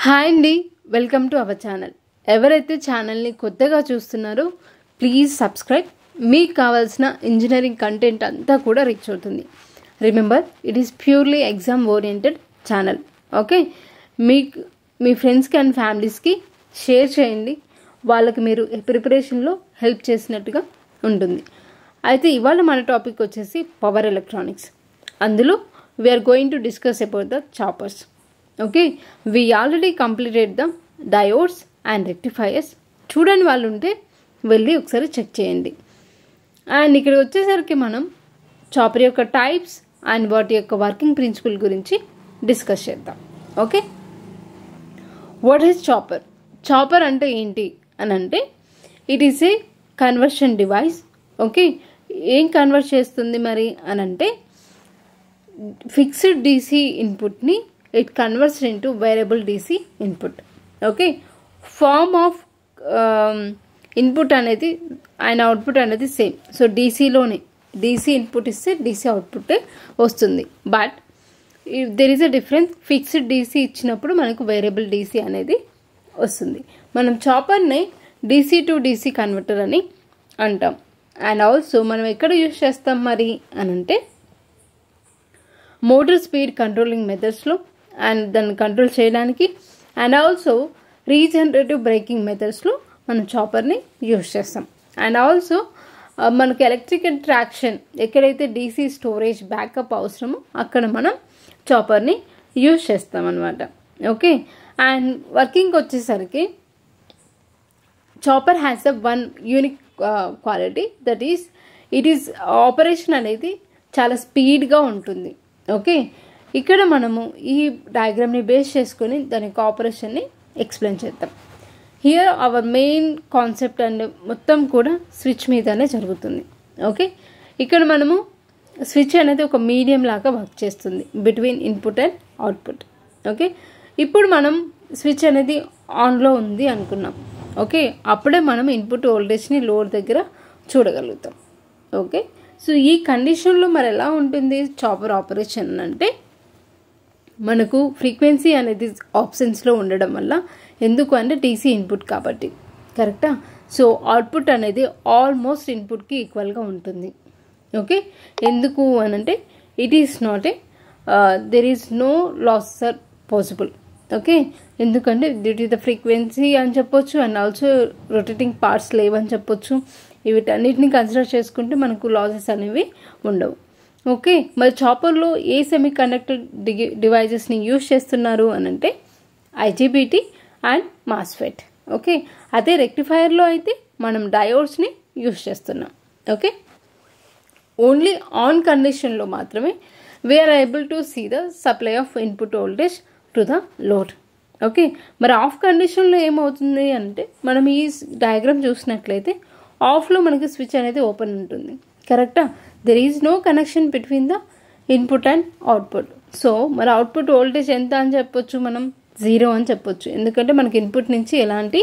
Hi అండి, welcome to our channel. ఎవరైతే ఛానల్ని కొత్తగా చూస్తున్నారో ప్లీజ్ సబ్స్క్రైబ్. మీకు కావాల్సిన ఇంజనీరింగ్ కంటెంట్ అంతా కూడా రీచ్ అవుతుంది. Remember, it is purely exam oriented channel. Okay, మీ ఫ్రెండ్స్కి అండ్ ఫ్యామిలీస్కి షేర్ చేయండి. వాళ్ళకి మీరు ప్రిపరేషన్లో హెల్ప్ చేసినట్టుగా ఉంటుంది. అయితే ఇవాళ మన టాపిక్ వచ్చేసి పవర్ ఎలక్ట్రానిక్స్. అందులో we're going to discuss about the choppers. Okay, we already completed the diodes and rectifiers. చూడని వాళ్ళు ఉంటే వెళ్ళి ఒకసారి చెక్ చేయండి. అండ్ ఇక్కడ వచ్చేసరికి మనం చాపర్ యొక్క టైప్స్ అండ్ వాటి యొక్క వర్కింగ్ ప్రిన్సిపల్ గురించి డిస్కస్ చేద్దాం. Okay, what is chopper? Chopper అంటే ఏంటి అని అంటే, it is a conversion device. Okay, ఏం కన్వర్ట్ చేస్తుంది మరి అని అంటే, ఫిక్స్డ్ డీసీ ఇన్పుట్ని it converts into variable DC input. Okay, form of input అనేది అండ్ అవుట్పుట్ అనేది సేమ్. సో డీసీలోనే డీసీ ఇన్పుట్ ఇస్తే డీసీ అవుట్పుట్ వస్తుంది. But there is a difference. Fixed DC ఇచ్చినప్పుడు మనకు వేరియబుల్ డీసీ అనేది వస్తుంది. మనం చాపర్ని డీసీ టు డీసీ కన్వర్టర్ అని అంటాం. అండ్ ఆల్సో మనం ఎక్కడ యూజ్ చేస్తాం మరి అని అంటే, మోటార్ స్పీడ్ కంట్రోలింగ్ మెథడ్స్లో అండ్ దాన్ని కంట్రోల్ చేయడానికి, అండ్ ఆల్సో రీజనరేటివ్ బ్రేకింగ్ మెథడ్స్లో మనం చాపర్ని యూజ్ చేస్తాం. అండ్ ఆల్సో మనకు ఎలక్ట్రికల్ ట్రాక్షన్ ఎక్కడైతే డీసీ స్టోరేజ్ బ్యాకప్ అవసరమో అక్కడ మనం చాపర్ని యూజ్ చేస్తాం అన్నమాట. ఓకే, అండ్ వర్కింగ్ వచ్చేసరికి chopper has a one unique quality, that is it is operation అనేది చాలా స్పీడ్గా ఉంటుంది. ఓకే, ఇక్కడ మనము ఈ డయాగ్రామ్ని బేస్ చేసుకొని దాని యొక్క ఆపరేషన్ని ఎక్స్ప్లెయిన్ చేద్దాం. Here our main concept and మొత్తం కూడా స్విచ్ మీదనే జరుగుతుంది. ఓకే, ఇక్కడ మనము స్విచ్ అనేది ఒక మీడియం లాగా వర్క్ చేస్తుంది between input and output. Okay, ఇప్పుడు మనం స్విచ్ అనేది ఆన్లో ఉంది అనుకున్నాం. ఓకే, అప్పుడే మనం ఇన్పుట్ వోల్టేజ్ని లోడ్ దగ్గర చూడగలుగుతాం. ఓకే, సో ఈ కండిషన్లో మరి ఎలా ఉంటుంది చాపర్ ఆపరేషన్ అంటే, మనకు ఫ్రీక్వెన్సీ అనేది ఆప్షన్స్లో ఉండడం వల్ల, ఎందుకు అంటే డీసీ ఇన్పుట్ కాబట్టి, కరెక్టా? సో అవుట్పుట్ అనేది ఆల్మోస్ట్ ఇన్పుట్కి ఈక్వల్గా ఉంటుంది. ఓకే, ఎందుకు అని అంటే, it is not a there is no loss or possible. Okay, ఎందుకంటే డ్యూ టు ద ఫ్రీక్వెన్సీ అని చెప్పొచ్చు, అండ్ ఆల్సో రొటేటింగ్ పార్ట్స్ లేవని చెప్పొచ్చు. వీటన్నిటిని కన్సిడర్ చేసుకుంటే మనకు లాసెస్ అనేవి ఉండవు. ఓకే, మరి చాపర్లో ఏ సెమీ కండక్టర్ డివైజెస్ని యూజ్ చేస్తున్నారు అని అంటే, ఐజీబీటీ అండ్ మాస్ఫెట్. ఓకే, అదే రెక్టిఫైయర్లో అయితే మనం డయోడ్స్ని యూజ్ చేస్తున్నాం. ఓకే, ఓన్లీ ఆన్ కండిషన్లో మాత్రమే we're able to see the supply of input voltage to the load. Okay, మరి ఆఫ్ కండిషన్లో ఏమవుతుంది అంటే, మనం ఈ డయాగ్రామ్ చూసినట్లయితే ఆఫ్లో మనకి స్విచ్ అనేది ఓపెన్ ఉంటుంది, కరెక్టా? There is no connection between the input and output. So మరి అవుట్పుట్ వోల్టేజ్ ఎంత అని చెప్పొచ్చు, మనం 0 అని చెప్పొచ్చు. ఎందుకంటే మనకి ఇన్పుట్ నుంచి ఎలాంటి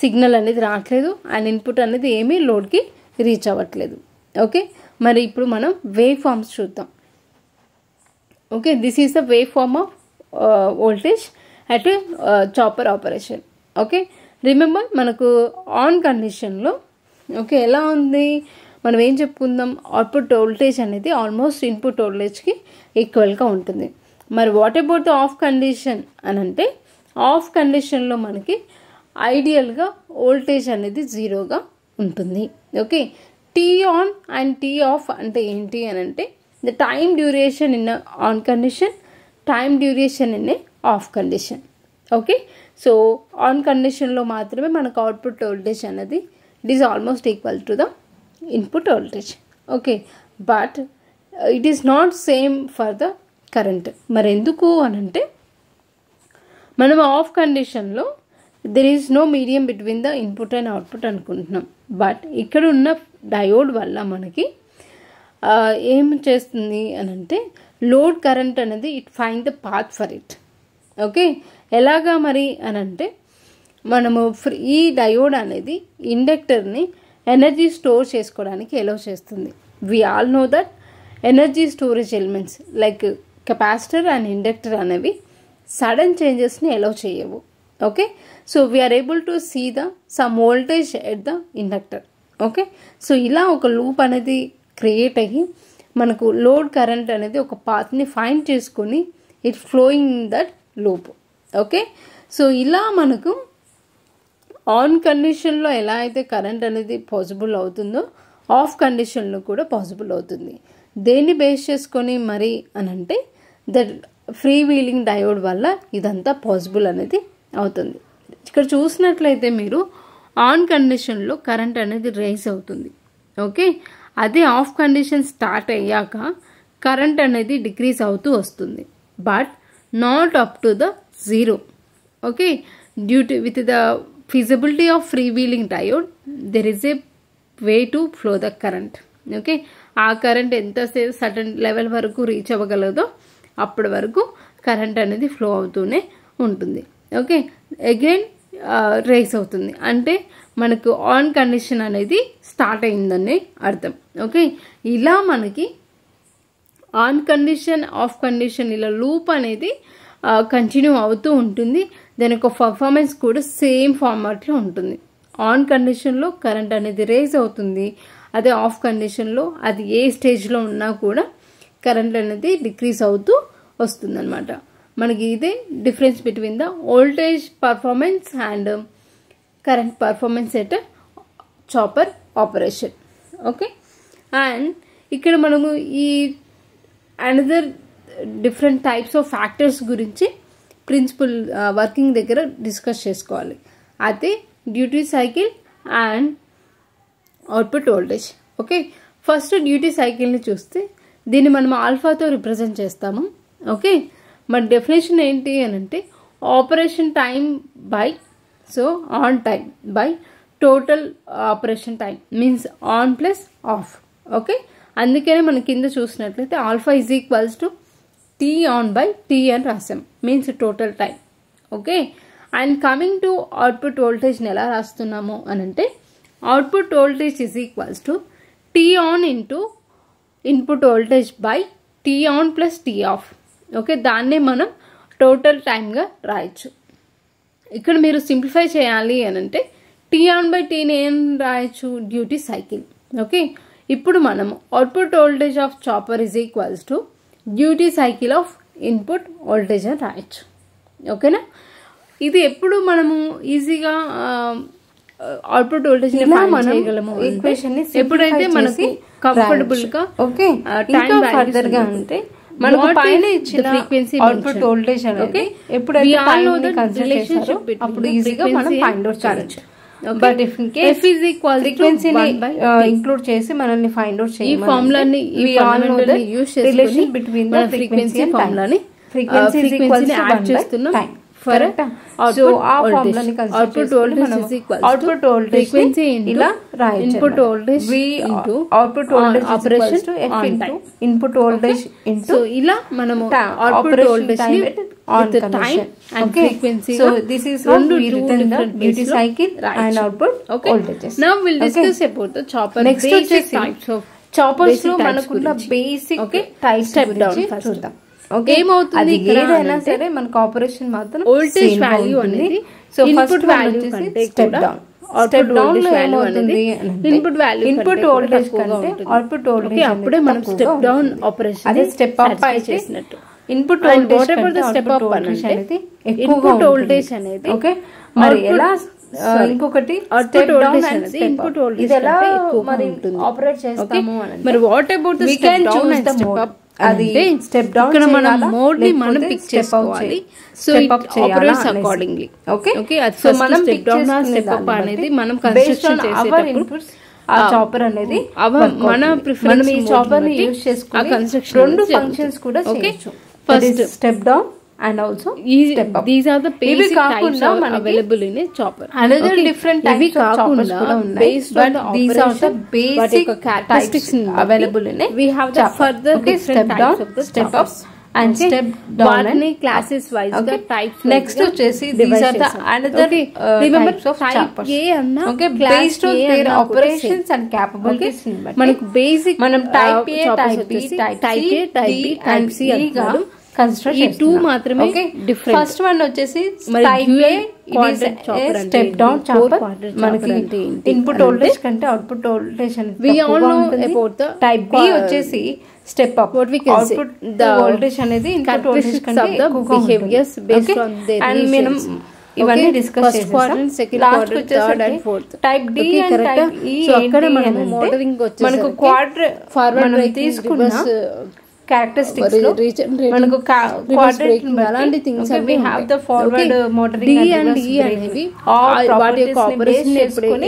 సిగ్నల్ అనేది రావట్లేదు, అండ్ ఇన్పుట్ అనేది ఏమీ లోడ్కి రీచ్ అవ్వట్లేదు. ఓకే, మరి ఇప్పుడు మనం వేవ్ ఫార్మ్స్ చూద్దాం. Okay, this is the wave form of voltage at chopper operation. Okay, remember, మనకు ఆన్ కండిషన్లో ఓకే ఎలా ఉంది, మనం ఏం చెప్పుకుందాం, అవుట్పుట్ వోల్టేజ్ అనేది ఆల్మోస్ట్ ఇన్పుట్ వోల్టేజ్కి ఈక్వల్గా ఉంటుంది. మరి what about the off condition అని అంటే, ఆఫ్ కండిషన్లో మనకి ఐడియల్గా వోల్టేజ్ అనేది 0గా ఉంటుంది. Okay, T on and T off అంటే ఏంటి అని అంటే, the time duration in on condition, time duration in a off condition. Okay, so on కండిషన్లో మాత్రమే మనకు అవుట్పుట్ వోల్టేజ్ అనేది it is almost equal to the input voltage. Okay, but it is not same for the current. మరి ఎందుకు అని అంటే, మనం off కండిషన్లో there is no medium between the input and output అనుకుంటున్నాం. బట్ ఇక్కడ ఉన్న డయోడ్ వల్ల మనకి ఏం చేస్తుంది అని అంటే, లోడ్ కరెంట్ అనేది it find the path for it. Okay, ఎలాగా మరి అని అంటే, మనము ఈ డయోడ్ అనేది ఇండక్టర్ని ఎనర్జీ స్టోర్ చేసుకోవడానికి ఎలవ్ చేస్తుంది. We all know that energy storage elements like capacitor and inductor అనేవి సడన్ చేంజెస్ని అలౌ చేయవు. Okay, so we're able to see some voltage at the inductor. Okay, so ఇలా ఒక లూప్ అనేది క్రియేట్ అయ్యి మనకు లోడ్ కరెంట్ అనేది ఒక పాత్ని ఫైండ్ చేసుకొని it flowing in that loop. Okay, so ఇలా మనకు ఆన్ కండిషన్లో ఎలా అయితే కరెంట్ అనేది పాసిబుల్ అవుతుందో ఆఫ్ కండిషన్లో కూడా పాసిబుల్ అవుతుంది. దేన్ని బేస్ చేసుకొని మరి అని అంటే దట్ ఫ్రీ వీలింగ్ డయోడ్ వల్ల ఇదంతా పాసిబుల్ అనేది అవుతుంది. ఇక్కడ చూసినట్లయితే మీరు ఆన్ కండిషన్లో కరెంట్ అనేది రైజ్ అవుతుంది. ఓకే, అదే ఆఫ్ కండిషన్ స్టార్ట్ అయ్యాక కరెంట్ అనేది డిక్రీజ్ అవుతూ వస్తుంది, but not up to the zero. Okay, due to with the feasibility of freewheeling diode there is a way to flow the current. Okay, ఆ current ఎంతసేపు certain level వరకు reach అవ్వగలదో అప్పటి వరకు current అనేది flow అవుతూనే ఉంటుంది. ఓకే, అగైన్ రైస్ అవుతుంది అంటే మనకు ఆన్ కండిషన్ అనేది స్టార్ట్ అయిందని అర్థం. ఓకే, ఇలా మనకి ఆన్ కండిషన్ ఆఫ్ కండిషన్ ఇలా లూప్ అనేది కంటిన్యూ అవుతూ ఉంటుంది. దాని యొక్క పర్ఫార్మెన్స్ కూడా సేమ్ ఫార్మాట్లో ఉంటుంది. ఆన్ కండిషన్లో కరెంట్ అనేది రేజ్ అవుతుంది, అదే ఆఫ్ కండిషన్లో అది ఏ స్టేజ్లో ఉన్నా కూడా కరెంట్ అనేది డిక్రీజ్ అవుతూ వస్తుంది అనమాట. మనకి ఇదే difference between the voltage performance and current performance at chopper operation. Okay, and ఇక్కడ మనము ఈ another different types of factors గురించి ప్రిన్సిపల్ వర్కింగ్ దగ్గర డిస్కస్ చేసుకోవాలి. అదే duty cycle and output voltage. Okay, first duty సైకిల్ని చూస్తే దీన్ని మనం ఆల్ఫాతో రిప్రజెంట్ చేస్తాము. ఓకే, మన డెఫినేషన్ ఏంటి అని అంటే operation time by on time by total operation time means on plus off. Okay, అందుకనే మన కింద చూసినట్లయితే alpha is equals to T on by T అని రాసాం, means total time. Okay, and coming to output వోల్టేజ్ని ఎలా రాస్తున్నాము అని అంటే output voltage is equals to T on into input voltage by T on plus T off. Okay, దాన్నే మనం total టైంగా రాయొచ్చు. ఇక్కడ మీరు సింప్లిఫై చేయాలి అని అంటే టీ ఆన్ బై టీని ఏం రాయొచ్చు, డ్యూటీ సైకిల్. ఓకే, ఇప్పుడు మనము output voltage of chopper is equals to duty cycle of input voltage అని రాయొచ్చు. ఓకేనా, ఇది ఎప్పుడు మనము ఈజీగా అవుట్పుట్ వోల్టేజ్ చేయగలము ఎప్పుడైతే మనకు కంఫర్టబుల్ గా ఫర్దర్ గా ఉంటే మనకు పైన ఇచ్చిన ఫ్రీక్వెన్సీ అవుట్పుట్ వోల్టేజ్ అనేది ఎప్పుడైతే కన్సిడర్ చేస్తారో అప్పుడు ఈజీగా మనం ఫైండ్ అవుట్ చేయొచ్చు. But if in case f is equal ఫ్రీక్వెన్సీని ఇంక్లూడ్ చేసి మనల్ని ఫైండ్ అవుట్ చేయాలి. ఈ ఫార్ములాని ఈ ఫార్ములాని యూస్ చేసుకొని రిలేషన్ బిట్వీన్ ద ఫ్రీక్వెన్సీ ఫార్ములాని frequency is equal to add చేస్తున్నాం ఫర్ సో ఆ ఫార్ములాని output voltage is equal output voltage frequency ఇలా రాయొచ్చు. Input voltage v into output voltage operation to f into input voltage into so ఇలా మనము output voltage ని on the time and frequency. So this is how we written the duty cycle and output voltages. Now we'll discuss about the chopper. Next types of choppers lo manakulla basic types గురించి చూద్దాం. Okay, ఏమవుతుంది ఏదైనా సరే మనకు operation మాత్రం voltage value అనేది so first value కంటే step down step down లో ఏమవుతుంది ఇన్పుట్ వాల్యూ ఇన్పుట్ వోల్టేజ్ కంటే అవుట్పుట్ వోల్టేజ్ అప్పుడే మనం స్టెప్ డౌన్ ఆపరేషన్ అదే స్టెప్ అప్ చేసినట్టు. ఇన్పుట్ వోల్టేజ్ స్టెప్ అప్ అనేది ఇన్పుట్ వోల్టేజ్ అనేది ఓకే, మరి ఎలా ఇంకొకటి step down and input voltage ఇది ఎలా మరి ఆపరేట్ చేస్తాము అని మరి what about the step down and step up అది స్టెప్ డౌన్ ఇక్కడ మనం మోడ్ ని మనం పిక్ చేసుకోవాలి. So it operates accordingly. Okay, so మనం step down or step up అనేది మనం కన్స్ట్రక్షన్ చేసేటప్పుడు ఆ చాపర్ అనేది మన ప్రిఫరెన్స్ ఈ చాపర్ ని యూస్ చేసుకొని కన్స్ట్రక్షన్ రెండు ఫంక్షన్స్ కూడా చేయొచ్చు. First step down and also step up. These are the basic types available in a chopper. Another different types of choppers kuda unnai, based on the these are the basic characteristics available in a we have the further different types of the step ups and step down and classes wise the types. Next వచ్చేసి these are the another types of choppers. Okay, based on their operations and capabilities మనకు basic మనం type A, type B, type C, type D and C అంటారు. Consider ఈ two మాత్రమే different. First one వచ్చేసి step down chopper. మనకి input voltage కంటే output voltage type B వచ్చేసి step up. Output voltage అనేది ఇన్పుట్ వోల్టేజ్ కంటే ఎక్కువగా ఉంటుంది. అండ్ మనం ఇవన్నీ డిస్కస్ చేసాం. లాస్ట్ వచ్చేసి టైప్ డి అండ్ టైప్ ఈ అక్కడ మనకు క్వాడ్ర ఫార్వర్డ్ తీసుకున్న characteristics లో మనకు అలాంటి things we have the forward motoring and reverse అనేవి వాటి యొక్క ఆపరేషన్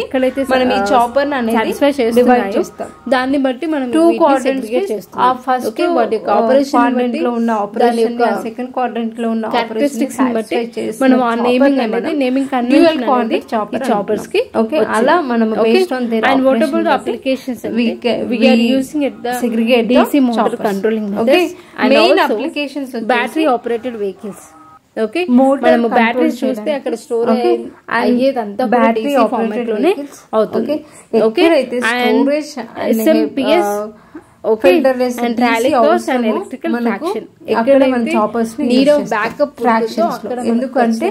ఎక్కడైతే మనం ఈ చాపర్ అనేది డివైడ్ చేస్తాం. దాన్ని బట్టి మనం టూ క్వాడ్రంట్స్ చేస్తాం. ఆ ఫస్ట్ వాటి యొక్క ఆపరేషన్ లో ఉన్న ఆపరేషన్ సెకండ్ క్వాడ్రంట్ లో ఉన్న క్యారెక్టరిస్టిక్స్ బట్టి మనం ఆ నేమింగ్ అనేది నేమింగ్ కన్వెన్షన్ అనేది చాపర్స్ కి ఓకే అలా మనం based on their and what about the applications we are using at the segregate DC motor controlling okay and main also applications battery operated vehicles. Okay మనము battery చూస్తే అక్కడ store అయ్యేదంతా battery format లోనే అవుతుంది. Okay storage SMPS okay and rally course and electrical fraction ఇక్కడ మన choppers ని need of backup fractions ఎందుకంటే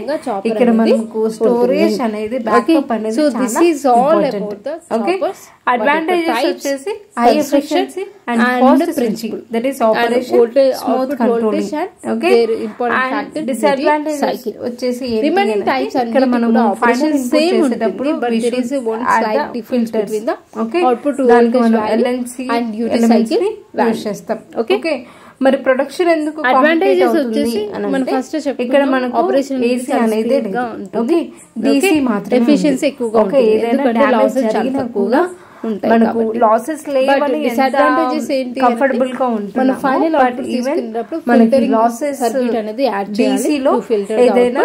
ఇక్కడ మనకు స్టోరేజ్ అనేది బ్యాకప్ అనేది so this is all about the choppers. Advantages వచ్చేసి high efficiency and cost principle that is operation smooth controlling okay and disadvantages వచ్చేసి రిమైనింగ్ టైప్స్ ఇక్కడ మనం ఆపరేషన్ సేమ్ చేసేటప్పుడు but there is one slight difference between the output voltage value and duty cycle use చేస్తాం. Okay మరి production ఎందుకు advantages వచ్చేసి మనం first ఇక్కడ మనకు ఆపరేషన్ ఏసీ అనేది ఓకే డీసీ మాత్రమే ఎఫిషియన్సీ ఎక్కువగా ఉంటుంది. ఏదైనా లాసెస్ చాలా తక్కువగా మనకు లాసెస్ లేవని డిసడ్వాంటేజెస్ ఏంటి కంఫర్టబుల్ గా ఉంటుంది. మన ఫైనల్ అవుట్పుట్ తీసుకున్నప్పుడు మనకి లాసెస్ సర్క్యూట్ అనేది యాడ్ చేయాలి డీసీలో ఏదైనా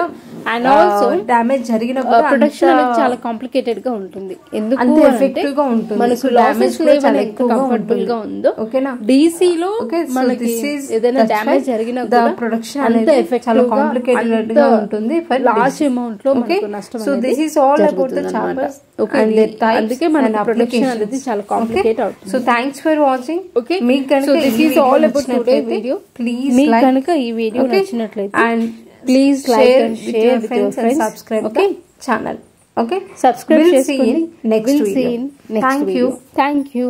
అండ్ ఆల్సో డ్యామేజ్ జరిగిన ప్రొడక్షన్ అనేది చాలా కాంప్లికేటెడ్ గా ఉంటుంది. ఎందుకు అంటే ఎఫెక్టివ్ గా ఉంటుంది. మనకు డ్యామేజ్ చాలా ఎక్కువ కంఫర్టబుల్ గా ఉందో ఓకేనా డీసీ లో మనకి ఏదైనా డ్యామేజ్ జరిగినా కూడా ప్రొడక్షన్ అనేది చాలా కాంప్లికేటెడ్ గా ఉంటుంది. లార్జ్ అమౌంట్ లో మనకు నష్టం. So this is all about the choppers and their types. అందుకే మన ప్రొడక్షన్ అనేది చాలా కాంప్లికేట్ అవుతుంది. So thanks for watching. Okay మీకు కనుక this is all about today video. Please మీకు కనుక ఈ వీడియో నచ్చినట్లయితే and please like and share with your friends and subscribe the channel. Okay, subscribe we'll see in next video. Thank you.